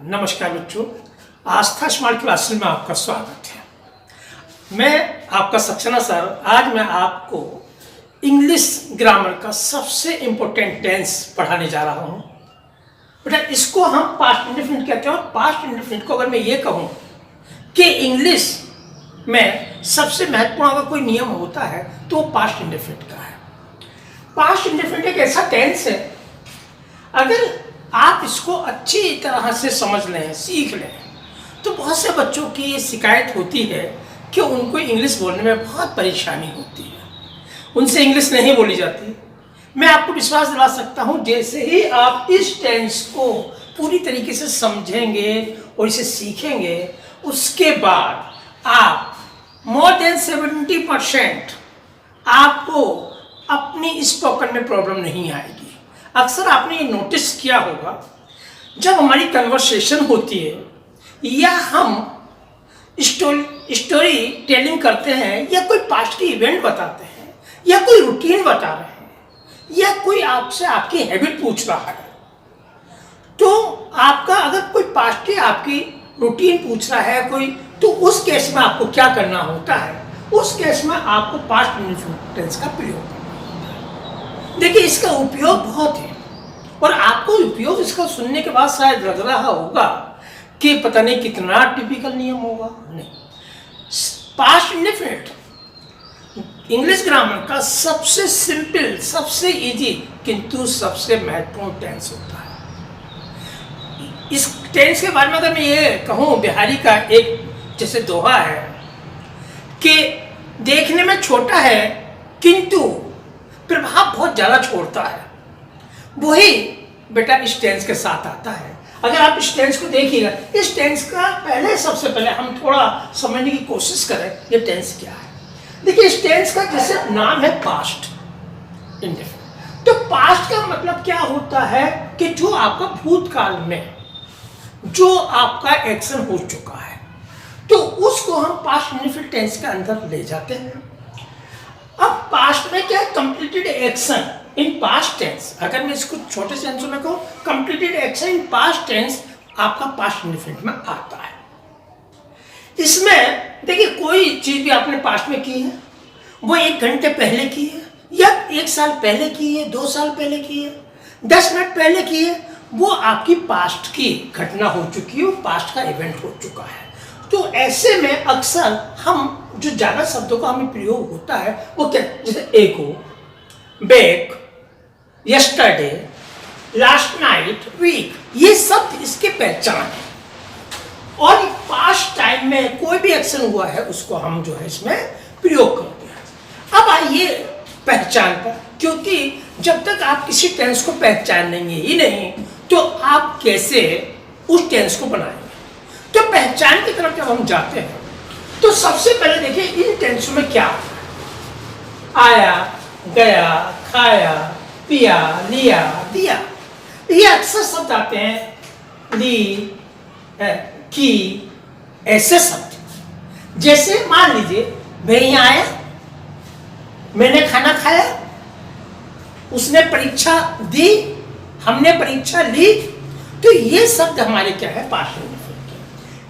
नमस्कार बच्चों, आस्था smart classes में आपका स्वागत है। मैं आपका सक्सेना सर। आज मैं आपको इंग्लिश ग्रामर का सबसे इम्पोर्टेंट टेंस पढ़ाने जा रहा हूँ। बेटा इसको हम पास्ट इंडेफिनिट कहते हैं। और पास्ट इंडेफिनिट को अगर मैं ये कहूँ कि इंग्लिश में सबसे महत्वपूर्ण अगर कोई नियम होता है तो वो पास्ट इंडेफिनिट का है। पास्ट इंडेफिनिट एक ऐसा टेंस है, अगर आप इसको अच्छी तरह से समझ लें, सीख लें, तो बहुत से बच्चों की ये शिकायत होती है कि उनको इंग्लिश बोलने में बहुत परेशानी होती है, उनसे इंग्लिश नहीं बोली जाती। मैं आपको विश्वास दिला सकता हूँ, जैसे ही आप इस टेंस को पूरी तरीके से समझेंगे और इसे सीखेंगे, उसके बाद आप मोर देन 70% आपको अपनी स्पोकन में प्रॉब्लम नहीं आएगी। अक्सर आपने ये नोटिस किया होगा, जब हमारी कन्वर्सेशन होती है या हम स्टोरी टेलिंग करते हैं या कोई पास्ट की इवेंट बताते हैं या कोई रूटीन बता रहे हैं या कोई आपसे आपकी हैबिट पूछ रहा है, तो आपका अगर कोई पास्ट की आपकी रूटीन पूछ रहा है कोई, तो उस केस में आपको क्या करना होता है? उस केस में आपको पास्ट इंडेफिनिट टेंस का प्रयोग करना होता है। देखिए इसका उपयोग बहुत है और आपको उपयोग इसका सुनने के बाद शायद लग रहा होगा कि पता नहीं कितना टिपिकल नियम होगा। नहीं, पास्ट इंडेफिनिट इंग्लिश ग्रामर का सबसे सिंपल, सबसे इजी किंतु सबसे महत्वपूर्ण टेंस होता है। इस टेंस के बारे में अगर मैं ये कहूँ, बिहारी का एक जैसे दोहा है कि देखने में छोटा है किंतु प्रभाव बहुत ज़्यादा छोड़ता है, वही बेटा इस टेंस के साथ आता है। अगर आप इस टेंस को देखिएगा, इस टेंस का सबसे पहले हम थोड़ा समझने की कोशिश करें ये टेंस क्या है। देखिए इस टेंस का जैसे नाम है पास्ट इंडेफिनिट, तो पास्ट का मतलब क्या होता है कि जो आपका भूतकाल में जो आपका एक्शन हो चुका है, तो उसको हम पास्ट इंडेफिनिट टेंस के अंदर ले जाते हैं। अब पास्ट में क्या है? Completed action in past tense. अगर मैं इसको छोटे से आंसर में कहूँ, completed action in past tense आपका पास्ट इंडेफिनिट में आता है। इसमें देखिए कोई चीज भी आपने पास्ट में की है, वो 1 घंटे पहले की है या 1 साल पहले की है, 2 साल पहले की है, 10 मिनट पहले की है, वो आपकी पास्ट की घटना हो चुकी है, पास्ट का इवेंट हो चुका है। तो ऐसे में अक्सर हम जो ज़्यादा शब्दों का हमें प्रयोग होता है वो क्या, जैसे ago, back, yesterday, last night, week, ये सब इसके पहचान है। और पास्ट टाइम में कोई भी एक्शन हुआ है उसको हम जो है इसमें प्रयोग करते हैं। अब आइए पहचान पर, क्योंकि जब तक आप किसी टेंस को पहचानेंगे ही नहीं तो आप कैसे उस टेंस को बनाएंगे। तो पहचान की तरफ जब हम जाते हैं तो सबसे पहले देखिए इन टेंसों में क्या आया, गया, खाया, पिया, लिया, दिया, ये अक्सर शब्द आते हैं। ली, की, ऐसे शब्द। जैसे मान लीजिए मैं यहाँ आया, मैंने खाना खाया, उसने परीक्षा दी, हमने परीक्षा ली, तो ये शब्द हमारे क्या है? Past indefinite.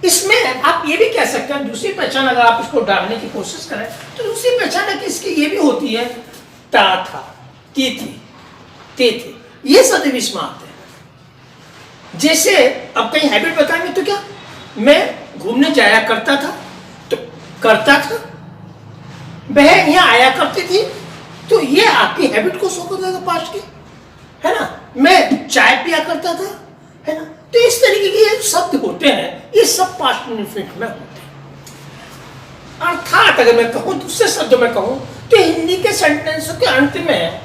इसमें आप ये भी कह सकते हैं, दूसरी पहचान अगर आप इसको डालने की कोशिश करें तो दूसरी पहचान इसकी ये भी होती है, ता था, ती थी, ते थे, ये शब्द भी इसमें आते हैं। जैसे अब कहीं हैबिट बताएंगे तो क्या, मैं घूमने जाया करता था, तो करता था, वह यहाँ आया करती थी, तो ये आपकी हैबिट को शो कर देगा पास्ट की, है ना। मैं चाय पिया करता था, है ना। तो इस तरीके के ये शब्द होते हैं, ये सब पास्ट इंडेफिनिट में होते हैं। अर्थात अगर मैं कहूँ, दूसरे शब्दों में कहूँ तो हिंदी के सेंटेंसों के अंत में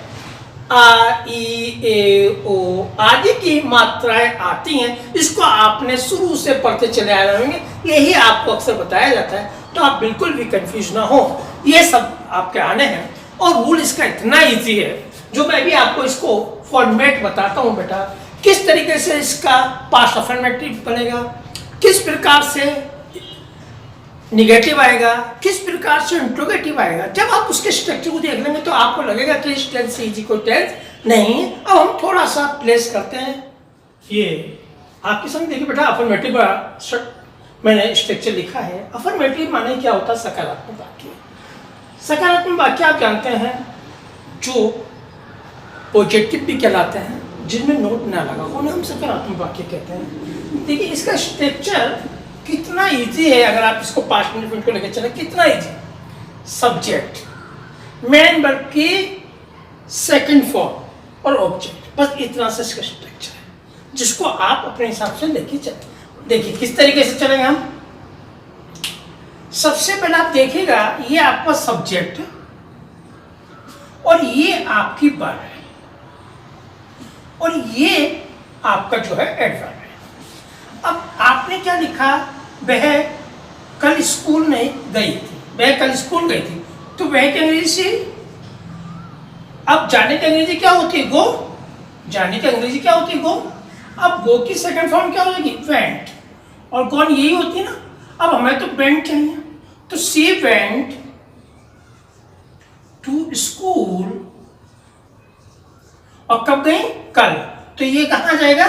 आ, ई, ए, ओ आदि की मात्राएं आती हैं। इसको आपने शुरू से पढ़ते चले आ रहे होंगे, यही आपको अक्सर बताया जाता है, तो आप बिल्कुल भी कंफ्यूज ना हो, ये सब आपके आने हैं। और रूल इसका इतना इजी है, जो मैं भी आपको इसको फॉर्मेट बताता हूँ बेटा, किस तरीके से इसका पास्ट अफर्मेटिव बनेगा, किस प्रकार से निगेटिव आएगा, किस प्रकार से इंट्रोगेटिव आएगा। जब आप उसके स्ट्रक्चर को देख लेंगे तो आपको लगेगा कि इस टेंस से इजी कोई टेंस नहीं। अब हम थोड़ा सा प्लेस करते हैं, ये आपके सामने देखिए बेटा, अफर्मेटिव मैंने स्ट्रक्चर लिखा है। अफर्मेटिव माने क्या होता है? सकारात्मक वाक्य। सकारात्मक वाक्य आप जानते हैं जो पॉजिटिव भी कहलाते हैं, जिनमें नोट ना लगा उन्हें हम सकारात्मक वाक्य कहते हैं। देखिए इसका स्ट्रक्चर कितना इजी है, अगर आप इसको पास्ट इंडेफिनिट को लेकर चले, कितना इजी। सब्जेक्ट, मेन वर्ब की सेकंड फॉर्म और ऑब्जेक्ट, बस इतना से इसका स्ट्रक्चर है, जिसको आप अपने हिसाब से लेके चले। देखिए किस तरीके से चलेंगे हम। सबसे पहले आप देखिएगा, ये आपका सब्जेक्ट और ये आपकी वर्ब है और ये आपका जो है एडवर्ब है। अब आपने क्या लिखा? वह कल स्कूल नहीं गई थी। वह कल स्कूल गई थी, तो वह की अंग्रेजी से, अब जाने की अंग्रेजी क्या होती है? गो। जाने की अंग्रेजी क्या होती है? गो। अब गो की सेकंड फॉर्म क्या हो जाएगी? वेंट। और कौन यही होती है ना। अब हमें तो वेंट चाहिए, तो सी वेंट टू स्कूल, और कब गई? कल। तो ये कहां जाएगा?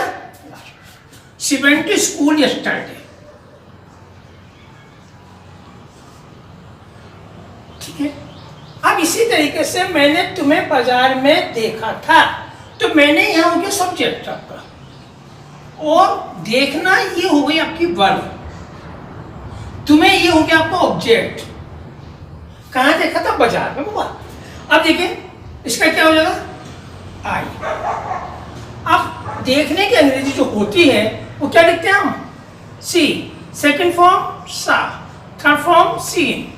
She went to school yesterday. ठीक है। अब इसी तरीके से मैंने तुम्हें बाजार में देखा था, तो मैंने यहां हो गया सब्जेक्ट आपका, और देखना ये हो गई आपकी वर्ब, तुम्हें ये हो गया आपका ऑब्जेक्ट। कहां देखा था? बाजार में बाबा। अब देखिए इसका क्या हो जाएगा? आई। अब देखने की अंग्रेजी जो होती है वो क्या लिखते हैं हम? सी। सेकंड फॉर्म सा, थर्ड फॉर्म सीन।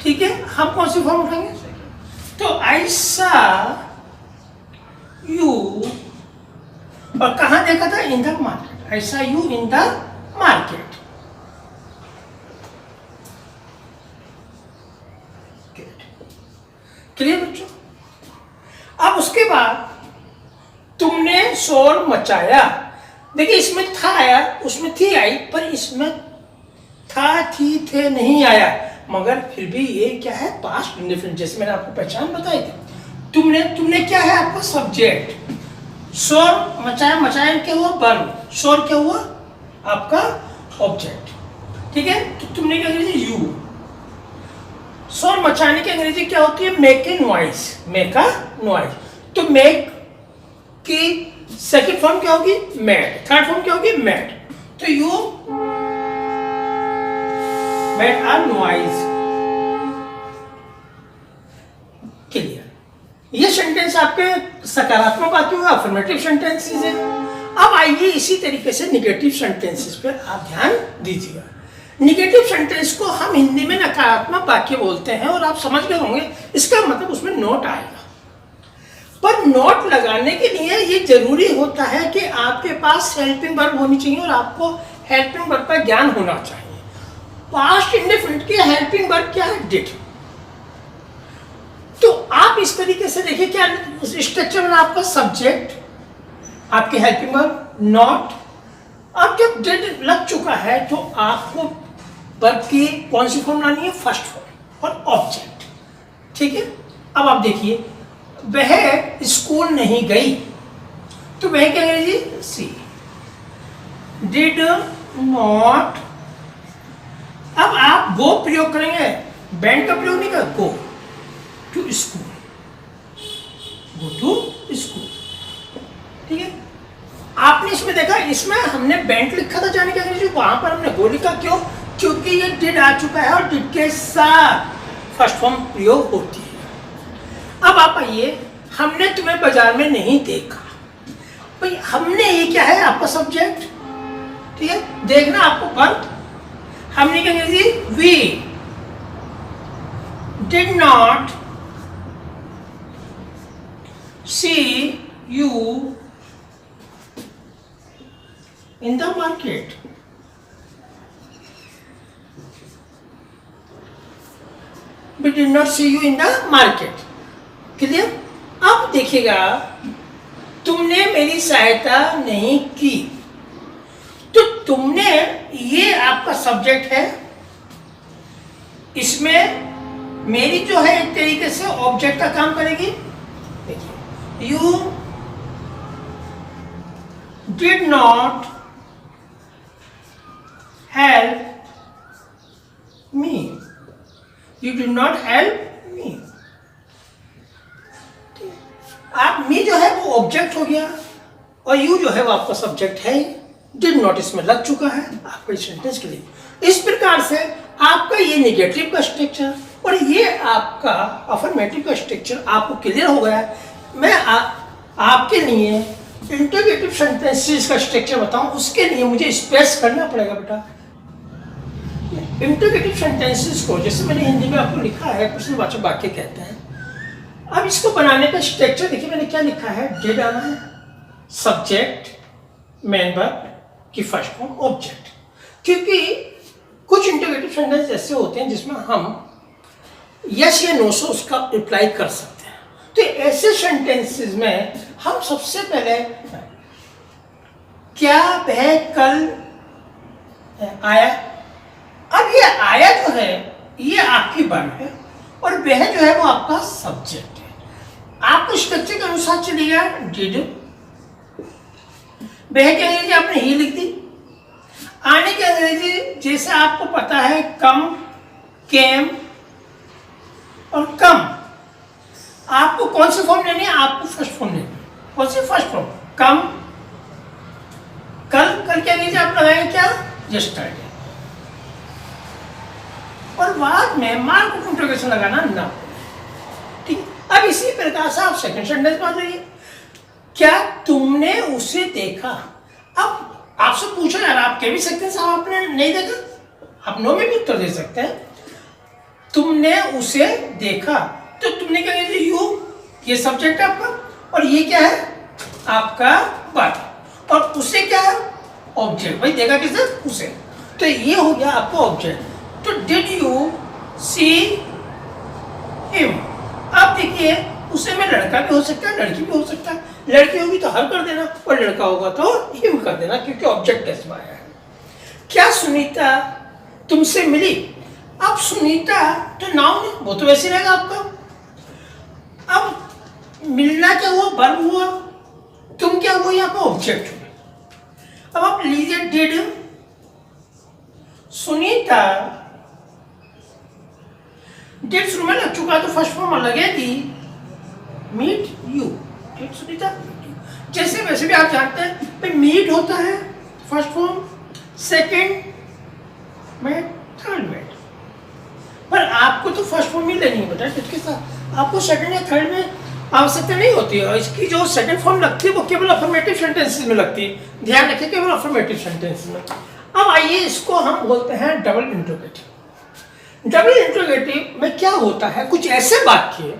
ठीक है, हम कौन सी फॉर्म उठाएंगे? तो आई सा यू, और कहां देखा था? इन the market. I saw you in the market. Clear बच्चों? अब उसके बाद तुमने शोर मचाया। देखिए इसमें था आया, उसमें थी आई, पर इसमें था थी थे नहीं आया, मगर फिर भी ये क्या है? पास्ट इंडेफिनिट, जैसे मैंने आपको पहचान बताई थी। तुमने क्या है? आपका सब्जेक्ट। शोर मचाया, मचाया क्या हुआ? वर्ब। शोर क्या हुआ? आपका ऑब्जेक्ट। ठीक है, तो तुमने क्या अंग्रेजी? यू। शोर मचाने की अंग्रेजी क्या होती है? Make a noise. Make a noise. तो मेक की सेकंड फॉर्म क्या होगी? मेड। थर्ड फॉर्म क्या होगी? मेड। तो you made a noise. Clear? ये सेंटेंस आपके सकारात्मक वाक्य होगा, अफर्मेटिव सेंटेंसेस है। अब आइए इसी तरीके से निगेटिव सेंटेंसेस पर आप ध्यान दीजिएगा। निगेटिव सेंटेंस को हम हिंदी में नकारात्मक वाक्य बोलते हैं, और आप समझ गए होंगे इसका मतलब उसमें नोट आएगा। पर नोट लगाने के लिए ये जरूरी होता है कि आपके पास हेल्पिंग वर्ब होनी चाहिए और आपको हेल्पिंग वर्ब का ज्ञान होना चाहिए। पास्ट इंडेफिनिट की हेल्पिंग वर्ब क्या है? डिड। तो आप इस तरीके से देखिए क्या स्ट्रक्चर में आपका सब्जेक्ट, आपकी हेल्पिंग वर्ब, नॉट। अब जब डिड लग चुका है तो आपको वर्ब की कौन सी फॉर्म लानी है? फर्स्ट फॉर्म और ऑब्जेक्ट। ठीक है। अब आप देखिए, वह स्कूल नहीं गई, तो वह क्या अंग्रेजी? सी। Did not. अब आप गो प्रयोग करेंगे, वेंट का प्रयोग नहीं कर, go to school. Go to school. ठीक है। आपने इसमें देखा, इसमें हमने वेंट लिखा था जाने की अंग्रेजी, वहां पर हमने गो लिखा। क्यों? क्योंकि ये डिड आ चुका है और डिड के साथ फर्स्ट फॉर्म प्रयोग होती है। अब आप आइए, हमने तुम्हें बाजार में नहीं देखा। भाई हमने, ये क्या है? आपका सब्जेक्ट। ठीक है। देखना आपको वर्ब। हमने क्या अंग्रेजी? We did not see you in the market. We did not see you in the market. Clear? अब देखिएगा, तुमने मेरी सहायता नहीं की, तो तुमने ये आपका सब्जेक्ट है, इसमें मेरी जो है एक तरीके से ऑब्जेक्ट का काम करेगी। देखिए, you did not help me, you did not help me। आप मी जो है वो ऑब्जेक्ट हो गया और यू जो है वो आपका सब्जेक्ट है। डिड नॉट इसमें लग चुका है आपको इस सेंटेंस के लिए। इस प्रकार से आपका ये नेगेटिव का स्ट्रक्चर और ये आपका अफर्मेटिव का स्ट्रक्चर आपको क्लियर हो गया है। मैं आपके लिए इंटरोगेटिव सेंटेंसेस का स्ट्रक्चर बताऊं, उसके लिए मुझे स्पेस करना पड़ेगा बेटा। इंटरोगेटिव सेंटेंसेस को जैसे मैंने हिंदी में आपको लिखा है प्रश्नवाचक वाक्य कहते हैं। अब इसको बनाने का स्ट्रक्चर देखिए मैंने क्या लिखा है। डिड आना है, सब्जेक्ट, मेन वर्ब की फर्स्ट फॉर्म ऑब्जेक्ट। क्योंकि कुछ इंटरोगेटिव सेंटेंस ऐसे होते हैं जिसमें हम यस या नो से उसका रिप्लाई कर सकते हैं। तो ऐसे सेंटेंसेस में हम सबसे पहले क्या वह कल आया। अब ये आया जो है ये आपकी वर्ब है और वह जो है वो आपका सब्जेक्ट है। आपको स्ट्रक्चर के अनुसार चलिएगा। डिड, वह की अंग्रेजी आपने ही लिख दी। आने की अंग्रेजी जैसे आपको पता है कम, केम और कम। आपको कौन सी फॉर्म लेनी है? आपको फर्स्ट फॉर्म लेनी है। कौन सी फर्स्ट फॉर्म? कम। कल, कल की अंग्रेजी आप लगाएंगे क्या? यस्टरडे। और बाद में मार्क ऑफ इंटरोगेशन लगाना ना। ठीक। अब इसी प्रकार से आप सेकंड सेंटेंस में आ जाइए। क्या तुमने उसे देखा? अब आपसे पूछा यार आप कह भी सकते हैं आपने नहीं देखा, आप नो में भी उत्तर दे सकते हैं। तुमने उसे देखा तो तुमने क्या कह दिया? यू, ये सब्जेक्ट है आपका और ये क्या है? आपका वर्ब। और उसे क्या है? ऑब्जेक्ट। भाई देखा किसे? उसे। तो ये हो गया आपका ऑब्जेक्ट। तो डिड यू सी हिम? अब देखिए उसे में लड़का भी हो सकता है, लड़की भी हो सकता है। लड़की होगी तो हर कर देना और लड़का होगा तो हिम कर देना क्योंकि ऑब्जेक्ट इसमें आया है। क्या सुनीता तुमसे मिली? अब सुनीता तो नाउन है, वो तो वैसे रहेगा आपका। अब मिलना क्या हुआ? वर्ब हुआ। तुम क्या हुआ? यहाँ पर ऑब्जेक्ट हुआ। अब आप लीजिए डिड सुनीता, डिड शुरू में लग चुका तो फर्स्ट फॉर्म लगेगी मीट यू। डिड सुनीता, जैसे वैसे भी आप जानते हैं मीट होता है फर्स्ट फॉर्म, सेकंड में, थर्ड में। पर आपको तो फर्स्ट फॉर्म ही लेनी है बेटा डिड के साथ। आपको सेकंड या थर्ड में आवश्यकता नहीं होती है। इसकी जो सेकंड फॉर्म लगती है वो केवल अफर्मेटिव सेंटेंसेस में लगती है। ध्यान रखिए केवल अफर्मेटिव सेंटेंस में। अब आइए इसको हम बोलते हैं डबल इंट्रोगेटिव। डबल इंट्रोगेटिव में क्या होता है? कुछ ऐसे वाक्य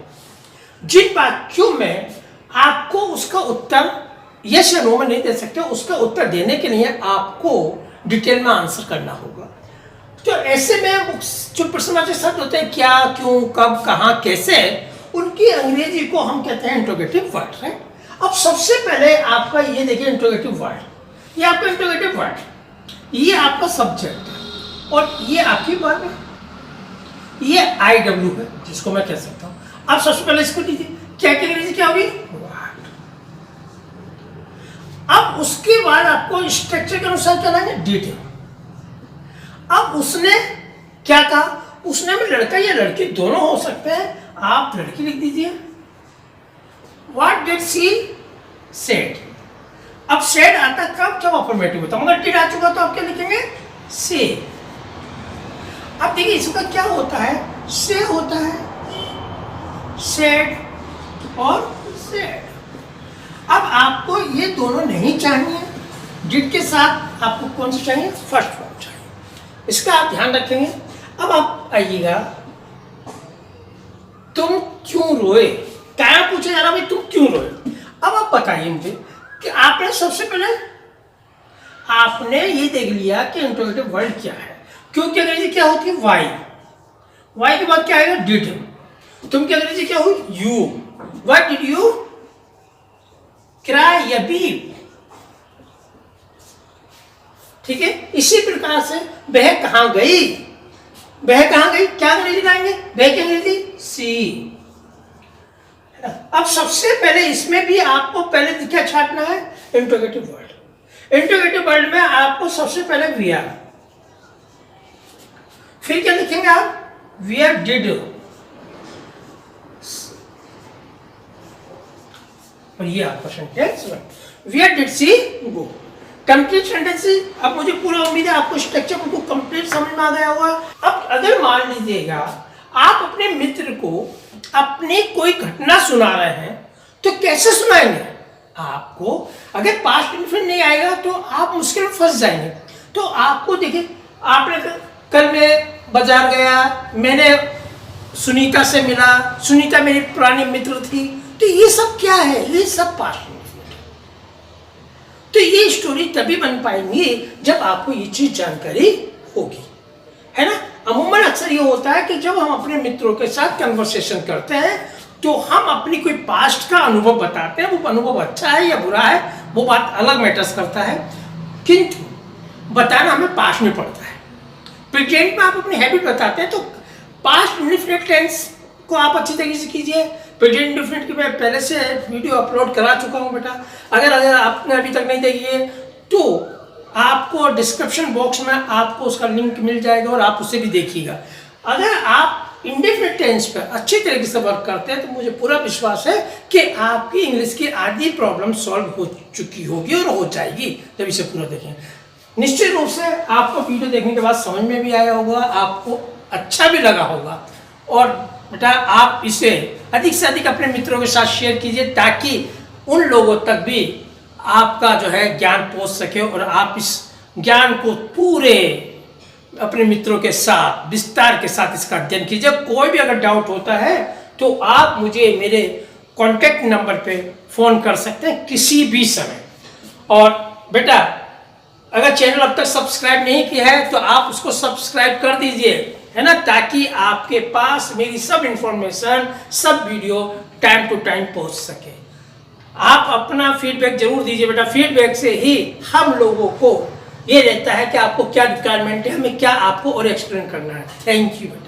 जिन वाक्यों में आपको उसका उत्तर यस या नो में नहीं दे सकते, उसका उत्तर देने के लिए आपको डिटेल में आंसर करना होगा। तो ऐसे में जो प्रश्नवाचक शब्द होते हैं क्या, क्यों, कब, कहाँ, कैसे, उनकी अंग्रेजी को हम कहते हैं इंट्रोगेटिव वर्ड। राइट। अब सबसे पहले आपका ये देखिए इंट्रोगेटिव वर्ड, ये आपका इंट्रोगेटिव वर्ड, ये आपका सब्जेक्ट है और ये आपकी वर्ब है। ये IW है जिसको मैं कह सकता हूँ। अब सबसे पहले इसको लीजिए, क्या की अंग्रेजी क्या होगी? वर्ड। अब उसके बाद आपको स्ट्रक्चर के अनुसार क्या लाएंगे? डिटेल। अब उसने क्या कहा? उसने में लड़का या लड़की दोनों हो सकते हैं, आप लड़की लिख दीजिए। What did she said? अब सेड आता कब? जब अफर्मेटिव होता। मगर डिड आ चुका तो आप क्या लिखेंगे? से। अब देखिए इसका क्या होता है? से होता है, सेड और सेड। अब आपको ये दोनों नहीं चाहिए, डिड के साथ आपको कौन सा चाहिए? फर्स्ट फॉर्म चाहिए। इसका आप ध्यान रखेंगे। अब आप आइएगा, तुम क्यों रोए? क्या पूछा जा रहा भाई तुम क्यों रोए? अब आप बताइए मुझे कि आपने सबसे पहले आपने ये देख लिया कि इंट्रोगेटिव वर्ड क्या है। क्योंकि अंग्रेजी क्या होती है? वाई। वाई के बाद क्या आएगा? डिड। तुम की अंग्रेजी क्या हुई? You. What did you cry या बीप? ठीक है। इसी प्रकार से वह कहां गई? वह कहां गई क्या अंग्रेजी लाएंगे? वह की अंग्रेजी सी। अब सबसे पहले इसमें भी आपको पहले क्या छाटना है? Interrogative word. इंट्रोगेटिव वर्ड में आपको सबसे पहले वी आर, फिर क्या लिखेंगे आप? वेयर डिड, और ये आपका sentence where did she go. Complete sentence. अब मुझे पूरा उम्मीद है आपको स्ट्रक्चर को कंप्लीट समझ में आ गया होगा। अब अगर मान लीजिएगा आप अपने मित्र को अपनी कोई घटना सुना रहे हैं तो कैसे सुनाएंगे? आपको अगर पास्ट इंडेफिनिट नहीं आएगा तो आप मुश्किल में फंस जाएंगे। तो आपको देखिए, आपने कल मैं बाजार गया, मैंने सुनीता से मिला, सुनीता मेरी पुरानी मित्र थी, तो ये सब क्या है? ये सब पास्ट इंडेफिनिट है। तो ये स्टोरी तभी बन पाएंगी जब आपको ये चीज जानकारी होगी, है ना। अमूमन अक्सर ये होता है कि जब हम अपने मित्रों के साथ कन्वर्सेशन करते हैं तो हम अपनी कोई पास्ट का अनुभव बताते हैं। वो अनुभव अच्छा है या बुरा है वो बात अलग मैटर्स करता है, किंतु बताना हमें पास्ट में पड़ता है। प्रेजेंट में आप अपनी हैबिट बताते हैं तो पास्ट इंडेफिनिट टेंस को आप अच्छी तरीके से कीजिए। प्रेजेंट इंडेफिनिट की मैं पहले से वीडियो अपलोड करा चुका हूँ बेटा, अगर आपने अभी तक नहीं देखी है तो आपको डिस्क्रिप्शन बॉक्स में आपको उसका लिंक मिल जाएगा और आप उसे भी देखिएगा। अगर आप इंडेफिनिट टेंस पर अच्छी तरीके से वर्क करते हैं तो मुझे पूरा विश्वास है कि आपकी इंग्लिश की आधी प्रॉब्लम सॉल्व हो चुकी होगी और हो जाएगी जब इसे पूरा देखें। निश्चित रूप से आपको वीडियो देखने के बाद समझ में भी आया होगा, आपको अच्छा भी लगा होगा, और बेटा आप इसे अधिक से अधिक अपने मित्रों के साथ शेयर कीजिए ताकि उन लोगों तक भी आपका जो है ज्ञान पहुंच सके और आप इस ज्ञान को पूरे अपने मित्रों के साथ विस्तार के साथ इसका अध्ययन कीजिए। कोई भी अगर डाउट होता है तो आप मुझे मेरे कॉन्टैक्ट नंबर पे फ़ोन कर सकते हैं किसी भी समय। और बेटा अगर चैनल अब तक सब्सक्राइब नहीं किया है तो आप उसको सब्सक्राइब कर दीजिए, है ना, ताकि आपके पास मेरी सब इंफॉर्मेशन, सब वीडियो टाइम टू टाइम पहुंच सके। आप अपना फीडबैक जरूर दीजिए बेटा, फीडबैक से ही हम लोगों को ये रहता है कि आपको क्या रिक्वायरमेंट है, हमें क्या आपको और एक्सप्लेन करना है। थैंक यू बेटा।